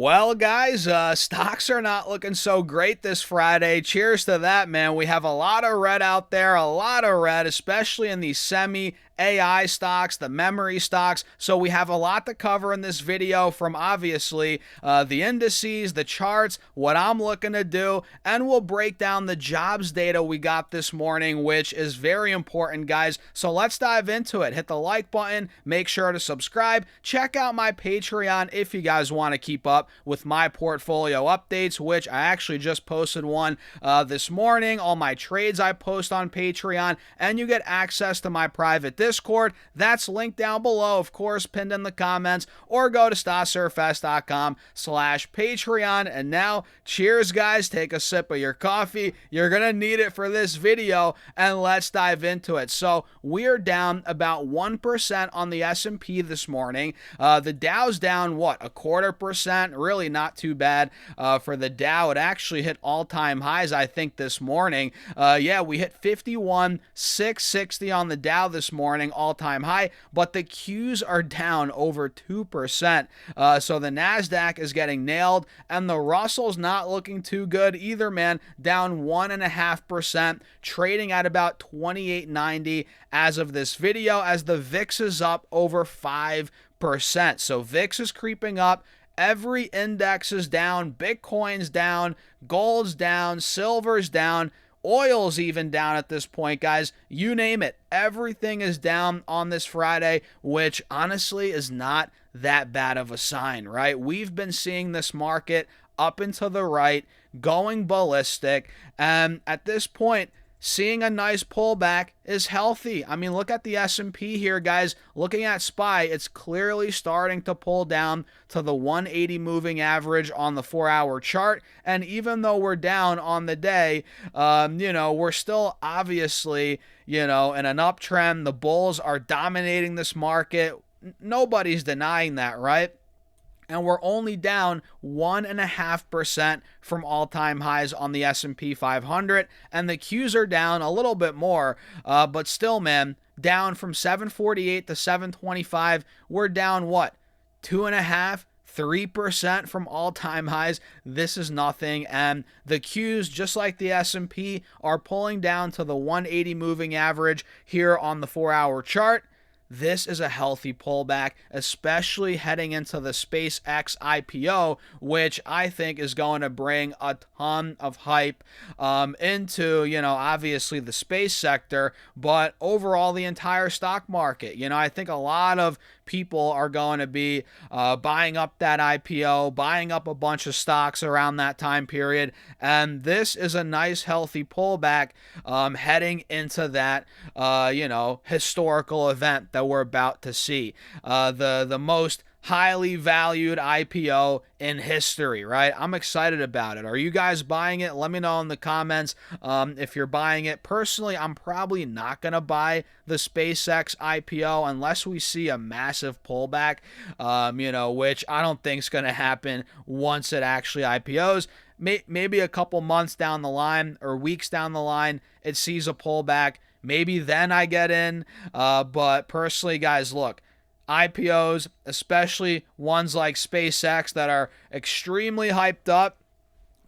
Well, guys, stocks are not looking so great this Friday. Cheers to that, man. We have a lot of red out there, a lot of red, especially in these AI stocks, the memory stocks. So we have a lot to cover in this video, from obviously the indices, the charts, what I'm looking to do, and we'll break down the jobs data we got this morning, which is very important, guys. So let's dive into it. Hit the like button, make sure to subscribe, check out my Patreon if you guys want to keep up with my portfolio updates, which I actually just posted one this morning. All my trades I post on Patreon, and you get access to my private Discord. That's linked down below, of course, pinned in the comments, or go to stocks-surfest.com/Patreon. And now, cheers, guys. Take a sip of your coffee. You're going to need it for this video, and let's dive into it. So we're down about 1% on the S&P this morning. The Dow's down, what, 0.25%? Really not too bad for the Dow. It actually hit all-time highs, I think, this morning. Yeah, we hit 51,660 on the Dow this morning, all-time high, but the Qs are down over 2%. So the NASDAQ is getting nailed, and the Russell's not looking too good either, man. Down 1.5%, trading at about 28.90 as of this video, as the VIX is up over 5%. So VIX is creeping up. Every index is down. Bitcoin's down. Gold's down. Silver's down. Oil's even down at this point, guys. You name it. Everything is down on this Friday, which honestly is not that bad of a sign, right? We've been seeing this market up and to the right, going ballistic, and at this point, seeing a nice pullback is healthy. I mean, look at the S&P here, guys. Looking at SPY, it's clearly starting to pull down to the 180 moving average on the 4-hour chart. And even though we're down on the day, we're still obviously, in an uptrend. The bulls are dominating this market. Nobody's denying that, right? And we're only down 1.5% from all-time highs on the S&P 500, and the Qs are down a little bit more, but still, man, down from 748 to 725. We're down, what, 2.5%? 3% from all-time highs. This is nothing, and the Qs, just like the S&P, are pulling down to the 180 moving average here on the 4-hour chart. This is a healthy pullback, especially heading into the SpaceX IPO, which I think is going to bring a ton of hype into, obviously the space sector, but overall the entire stock market. I think a lot of people are going to be buying up that IPO, buying up a bunch of stocks around that time period, and this is a nice healthy pullback heading into that historical event that we're about to see. The most highly valued IPO in history, right? I'm excited about it. Are you guys buying it? Let me know in the comments if you're buying it. Personally, I'm probably not going to buy the SpaceX IPO unless we see a massive pullback, which I don't think is going to happen once it actually IPOs. Maybe a couple months down the line or weeks down the line, it sees a pullback. Maybe then I get in. But personally, guys, look, IPOs, especially ones like SpaceX that are extremely hyped up,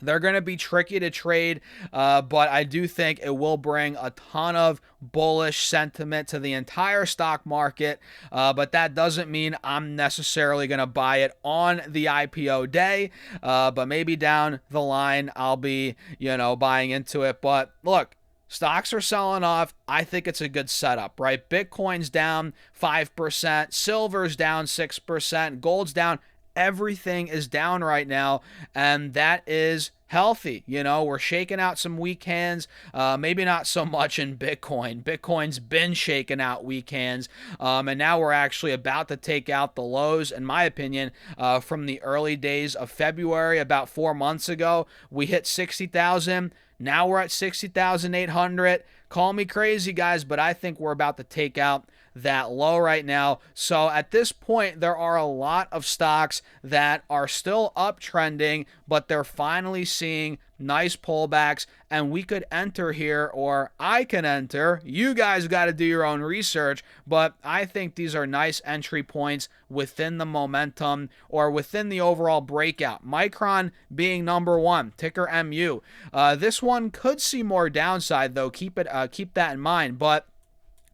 they're going to be tricky to trade, but I do think it will bring a ton of bullish sentiment to the entire stock market, but that doesn't mean I'm necessarily going to buy it on the IPO day, but maybe down the line I'll be, buying into it. But look, stocks are selling off. I think it's a good setup, right? Bitcoin's down 5%, silver's down 6%, gold's down. Everything is down right now, and that is healthy. We're shaking out some weak hands, maybe not so much in Bitcoin. Bitcoin's been shaking out weak hands, and now we're actually about to take out the lows, in my opinion, from the early days of February. About 4 months ago, we hit 60,000. Now we're at 60,800. Call me crazy, guys, but I think we're about to take out that low right now. So at this point, there are a lot of stocks that are still uptrending, but they're finally seeing nice pullbacks, and we could enter here, or I can enter. You guys got to do your own research, but I think these are nice entry points within the momentum or within the overall breakout. Micron being number one, ticker MU. This one could see more downside though. Keep that in mind, but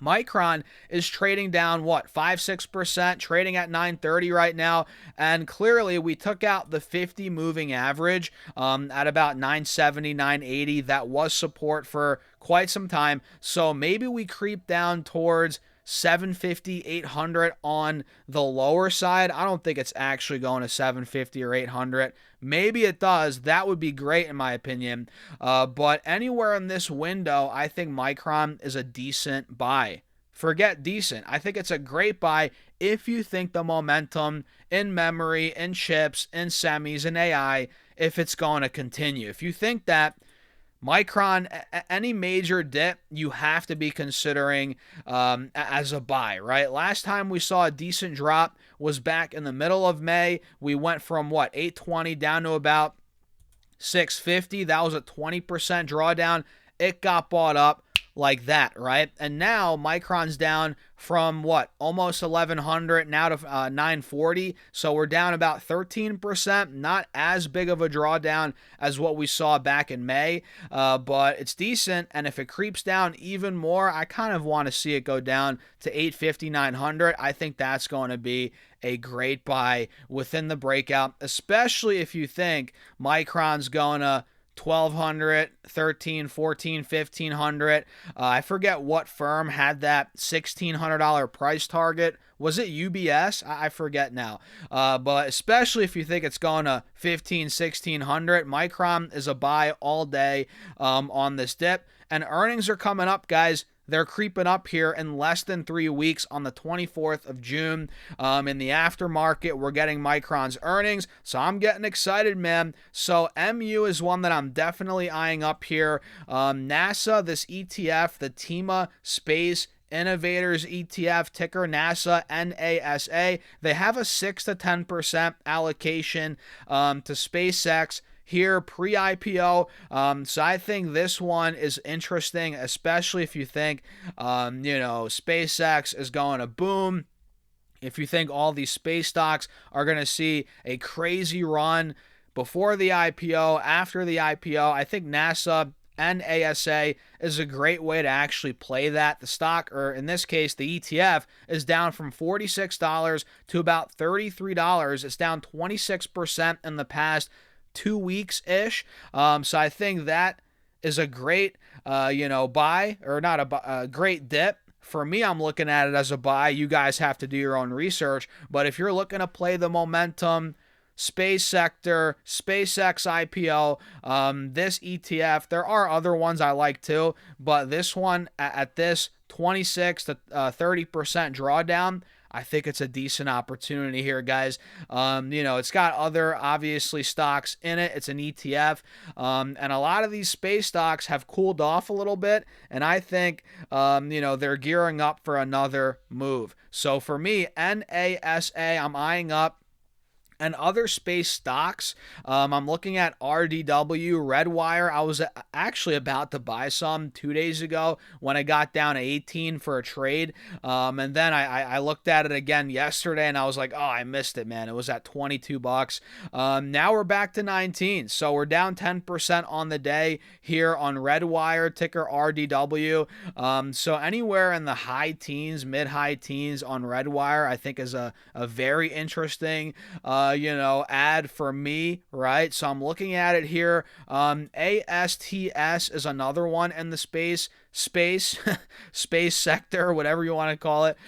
Micron is trading down, 5-6%, trading at 930 right now, and clearly we took out the 50 moving average at about 970, 980. That was support for quite some time, so maybe we creep down towards 750, 800 on the lower side. I don't think it's actually going to 750 or 800. Maybe it does. That would be great in my opinion. But anywhere in this window, I think Micron is a decent buy. Forget decent. I think it's a great buy if you think the momentum in memory, in chips, in semis, in AI, if it's going to continue. If you think that, Micron, any major dip, you have to be considering as a buy, right? Last time we saw a decent drop was back in the middle of May. We went from 820 down to about 650. That was a 20% drawdown. It got bought up like that, right? And now Micron's down from almost 1100 now to 940. So we're down about 13%. Not as big of a drawdown as what we saw back in May, but it's decent. And if it creeps down even more, I kind of want to see it go down to 850, 900. I think that's going to be a great buy within the breakout, especially if you think Micron's going to 1,200, 13, 14, 1,500. I forget what firm had that $1,600 price target. Was it UBS? I forget now. But especially if you think it's going to 15, 1,600, Micron is a buy all day on this dip. And earnings are coming up, guys. They're creeping up here in less than 3 weeks on the 24th of June. In the aftermarket, we're getting Micron's earnings, so I'm getting excited, man. So MU is one that I'm definitely eyeing up here. NASA, this ETF, the TEMA Space Innovators ETF, ticker NASA, NASA. They have a 6 to 10% allocation to SpaceX here pre-IPO. So I think this one is interesting, especially if you think, SpaceX is going to boom. If you think all these space stocks are going to see a crazy run before the IPO, after the IPO, I think NASA and ASA is a great way to actually play that. The stock, or in this case, the ETF, is down from $46 to about $33. It's down 26% in the past 2 weeks-ish. So I think that is a great, buy, or not a great dip. For me, I'm looking at it as a buy. You guys have to do your own research. But if you're looking to play the momentum, space sector, SpaceX IPO, this ETF, there are other ones I like too, but this one at this 26 to 30% drawdown, I think it's a decent opportunity here, guys. It's got other, obviously, stocks in it. It's an ETF. And a lot of these space stocks have cooled off a little bit. And I think, they're gearing up for another move. So for me, NASA, I'm eyeing up. And other space stocks, I'm looking at RDW, Redwire. I was actually about to buy some 2 days ago when I got down to 18 for a trade. And then I looked at it again yesterday and I was like, oh, I missed it, man. It was at $22. Now we're back to 19. So we're down 10% on the day here on Redwire, ticker RDW. So anywhere in the high teens, mid-high teens on Redwire, I think is a very interesting ad for me, right? So I'm looking at it here. ASTS is another one in the space sector, whatever you want to call it.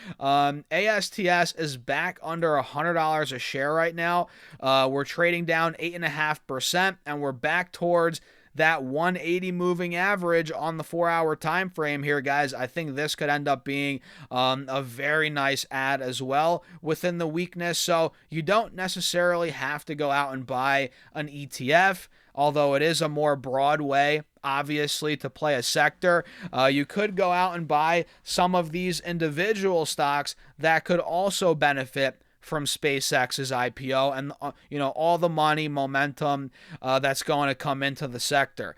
ASTS is back under $100 a share right now. We're trading down 8.5%, and we're back towards that 180 moving average on the 4-hour time frame here, guys. I think this could end up being a very nice add as well within the weakness. So you don't necessarily have to go out and buy an ETF, although it is a more broad way, obviously, to play a sector. You could go out and buy some of these individual stocks that could also benefit from SpaceX's IPO and all the money, momentum that's going to come into the sector.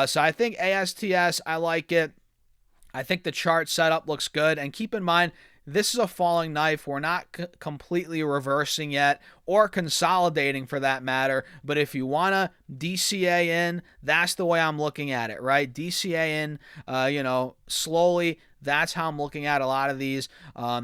So I think ASTS, I like it. I think the chart setup looks good. And keep in mind, this is a falling knife. We're not completely reversing yet, or consolidating for that matter. But if you want to DCA in, that's the way I'm looking at it, right? DCA in, slowly. That's how I'm looking at a lot of these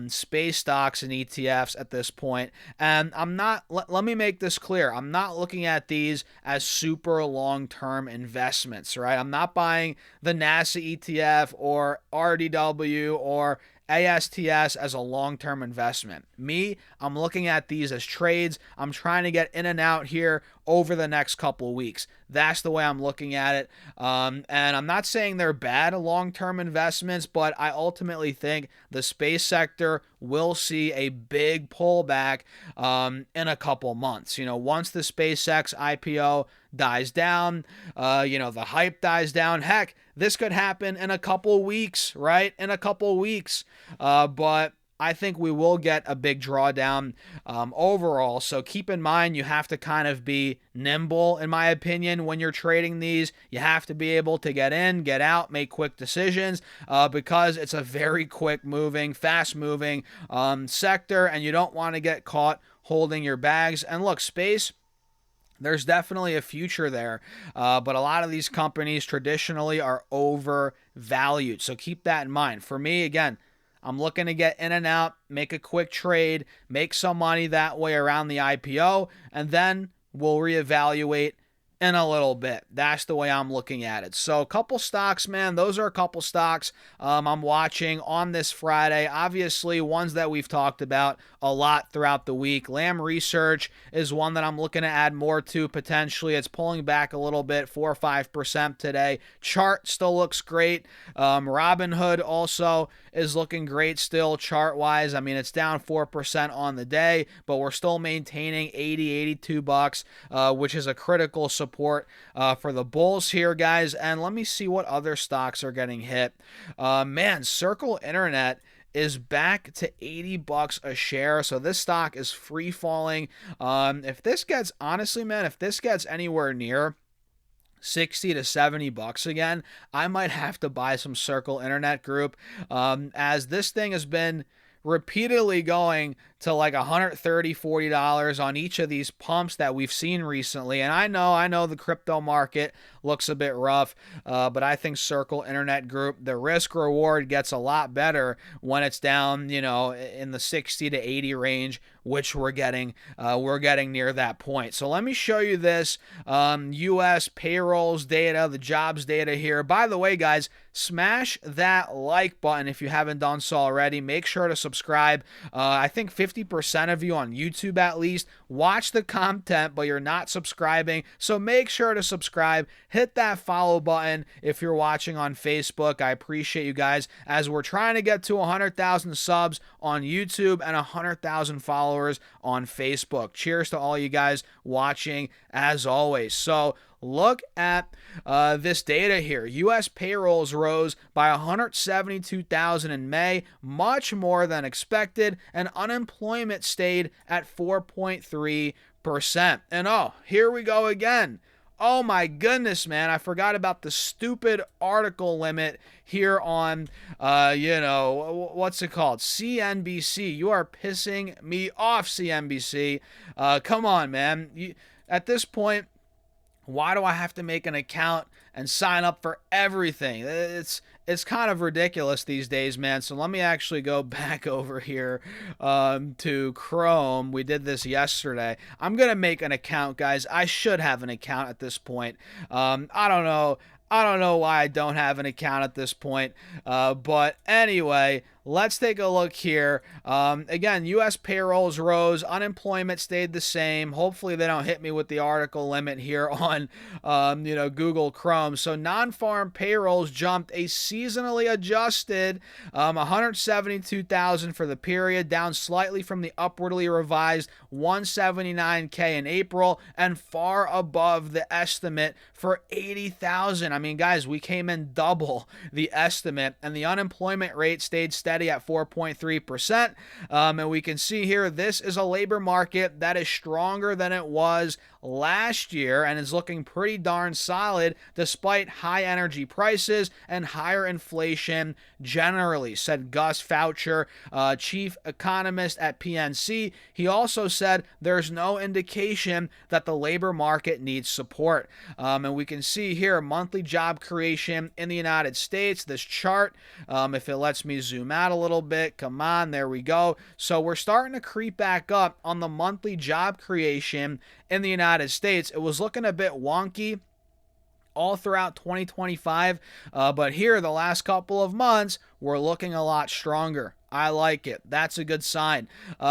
space stocks and ETFs at this point. And I'm not, let me make this clear, I'm not looking at these as super long-term investments, right? I'm not buying the NASA ETF or RDW or ASTS as a long-term investment. Me, I'm looking at these as trades. I'm trying to get in and out here over the next couple weeks. That's the way I'm looking at it. And I'm not saying they're bad long-term investments, but I ultimately think the space sector will see a big pullback in a couple months. Once the SpaceX IPO dies down, the hype dies down. Heck, this could happen in a couple weeks, right? In a couple weeks. But I think we will get a big drawdown overall. So keep in mind, you have to kind of be nimble, in my opinion, when you're trading these. You have to be able to get in, get out, make quick decisions because it's a very quick moving, fast moving sector, and you don't want to get caught holding your bags. And look, space, there's definitely a future there, but a lot of these companies traditionally are overvalued. So keep that in mind. For me, again, I'm looking to get in and out, make a quick trade, make some money that way around the IPO, and then we'll reevaluate in a little bit. That's the way I'm looking at it. So a couple stocks, man, those are a couple stocks I'm watching on this Friday. Obviously, ones that we've talked about a lot throughout the week. Lam Research is one that I'm looking to add more to potentially. It's pulling back a little bit, 4 or 5% today. Chart still looks great. Robinhood also is looking great still chart-wise. I mean, it's down 4% on the day, but we're still maintaining $80, $82, which is a critical support for the bulls here, guys. And let me see what other stocks are getting hit. Man, Circle Internet is back to $80 a share. So this stock is free falling. If this gets, honestly, man, if this gets anywhere near $60 to $70 again, I might have to buy some Circle Internet Group, as this thing has been repeatedly going to like $130, $40 on each of these pumps that we've seen recently. And I know the crypto market looks a bit rough, but I think Circle Internet Group, the risk reward gets a lot better when it's down, in the 60 to 80 range, which we're getting near that point. So let me show you this U.S. payrolls data, the jobs data here. By the way, guys, smash that like button if you haven't done so already. Make sure to subscribe. I think 50% of you on YouTube at least watch the content, but you're not subscribing. So make sure to subscribe. Hit that follow button if you're watching on Facebook. I appreciate you guys, as we're trying to get to 100,000 subs on YouTube and 100,000 followers on Facebook. Cheers to all you guys watching, as always. So look at this data here. U.S. payrolls rose by 172,000 in May, much more than expected, and unemployment stayed at 4.3%. And here we go again. Oh my goodness, man. I forgot about the stupid article limit here on, what's it called? CNBC. You are pissing me off, CNBC. Come on, man. At this point, why do I have to make an account and sign up for everything? It's kind of ridiculous these days, man. So let me actually go back over here to Chrome. We did this yesterday. I'm going to make an account, guys. I should have an account at this point. I don't know why I don't have an account at this point. But anyway, let's take a look here. Again, U.S. payrolls rose, unemployment stayed the same. Hopefully they don't hit me with the article limit here on Google Chrome. So non-farm payrolls jumped a seasonally adjusted 172,000 for the period, down slightly from the upwardly revised 179K in April, and far above the estimate for 80,000. I mean, guys, we came in double the estimate, and the unemployment rate stayed steady at 4.3%. And we can see here, this is a labor market that is stronger than it was last year and is looking pretty darn solid despite high energy prices and higher inflation generally, said Gus Foucher, chief economist at PNC. He also said there's no indication that the labor market needs support. And we can see here monthly job creation in the United States. This chart, if it lets me zoom out a little bit, come on, there we go. So we're starting to creep back up on the monthly job creation in the United States. It was looking a bit wonky all throughout 2025, but here the last couple of months we're looking a lot stronger. I like it. That's a good sign.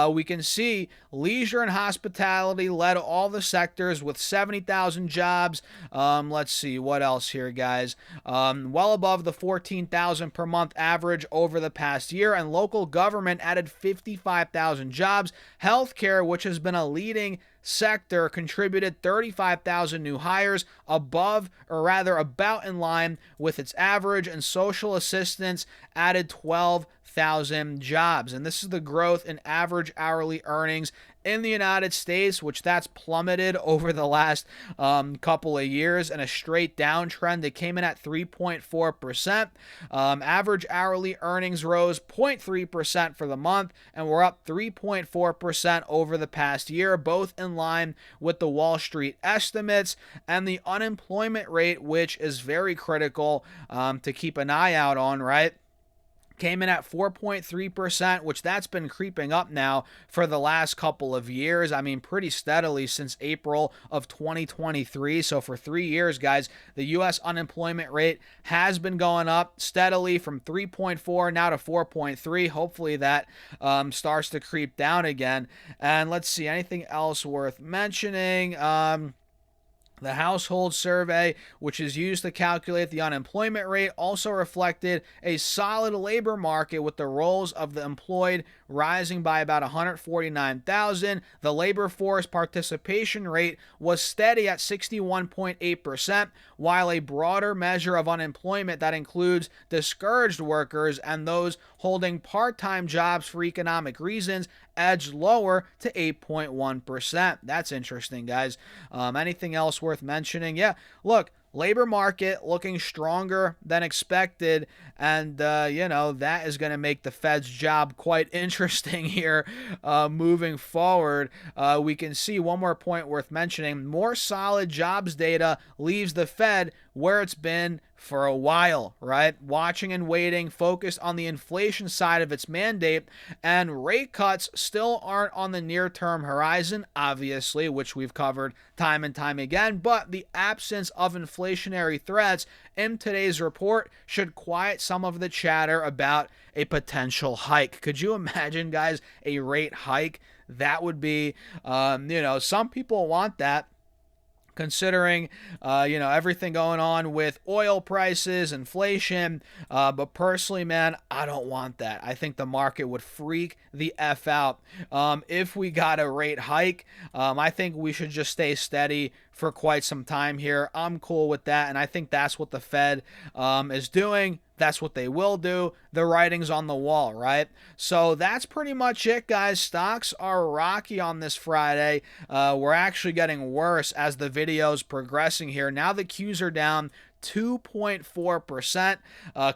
We can see leisure and hospitality led all the sectors with 70,000 jobs. Let's see what else here, guys. Well above the 14,000 per month average over the past year, and local government added 55,000 jobs. Healthcare, which has been a leading sector, contributed 35,000 new hires, above, or rather about in line with its average, and social assistance added 12,000 jobs. And this is the growth in average hourly earnings in the United States, which that's plummeted over the last couple of years in a straight downtrend. It came in at 3.4%. Average hourly earnings rose 0.3% for the month, and we're up 3.4% over the past year, both in line with the Wall Street estimates. And the unemployment rate, which is very critical to keep an eye out on, right, came in at 4.3%, which that's been creeping up now for the last couple of years. I mean, pretty steadily since April of 2023. So for 3 years, guys, the U.S. unemployment rate has been going up steadily from 3.4 now to 4.3. Hopefully that starts to creep down again. And let's see, anything else worth mentioning? The household survey, which is used to calculate the unemployment rate, also reflected a solid labor market, with the roles of the employed rising by about 149,000. The labor force participation rate was steady at 61.8%, while a broader measure of unemployment that includes discouraged workers and those holding part-time jobs for economic reasons edged lower to 8.1%. That's interesting, guys. Anything else worth mentioning? Yeah, look, labor market looking stronger than expected, and that is going to make the Fed's job quite interesting here moving forward. We can see one more point worth mentioning. More solid jobs data leaves the Fed where it's been for a while, right? Watching and waiting, focused on the inflation side of its mandate, and rate cuts still aren't on the near-term horizon, obviously, which we've covered time and time again, but the absence of inflationary threats in today's report should quiet some of the chatter about a potential hike. Could you imagine, guys, a rate hike? That would be, some people want that, considering, everything going on with oil prices, inflation. But personally, man, I don't want that. I think the market would freak the F out if we got a rate hike. I think we should just stay steady for quite some time here. I'm cool with that, and I think that's what the Fed is doing. That's what they will do. The writing's on the wall, right? So that's pretty much it, guys. Stocks are rocky on this Friday. We're actually getting worse as the video's progressing here. Now the Qs are down 2.4%,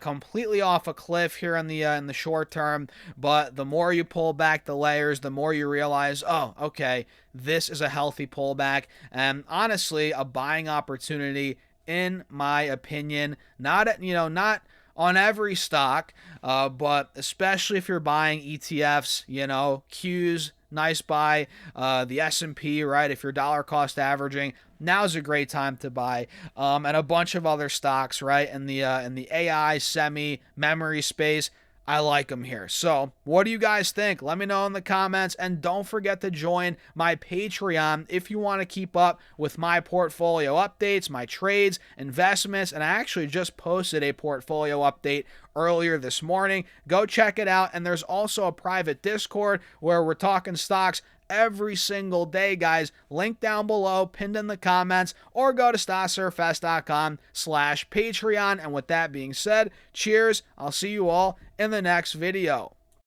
completely off a cliff here in the short term. But the more you pull back the layers, the more you realize, oh, okay, this is a healthy pullback, and honestly, a buying opportunity in my opinion. Not on every stock, but especially if you're buying ETFs, Qs, nice buy. The S&P, right? If you're dollar cost averaging, now's a great time to buy. And a bunch of other stocks, right? In the AI, semi, memory space, I like them here. So, what do you guys think? Let me know in the comments, and don't forget to join my Patreon if you want to keep up with my portfolio updates, my trades, investments, and I actually just posted a portfolio update earlier this morning. Go check it out, and there's also a private Discord where we're talking stocks every single day, guys. Link down below, pinned in the comments, or go to stocksurfest.com/Patreon. And with that being said, cheers. I'll see you all in the next video.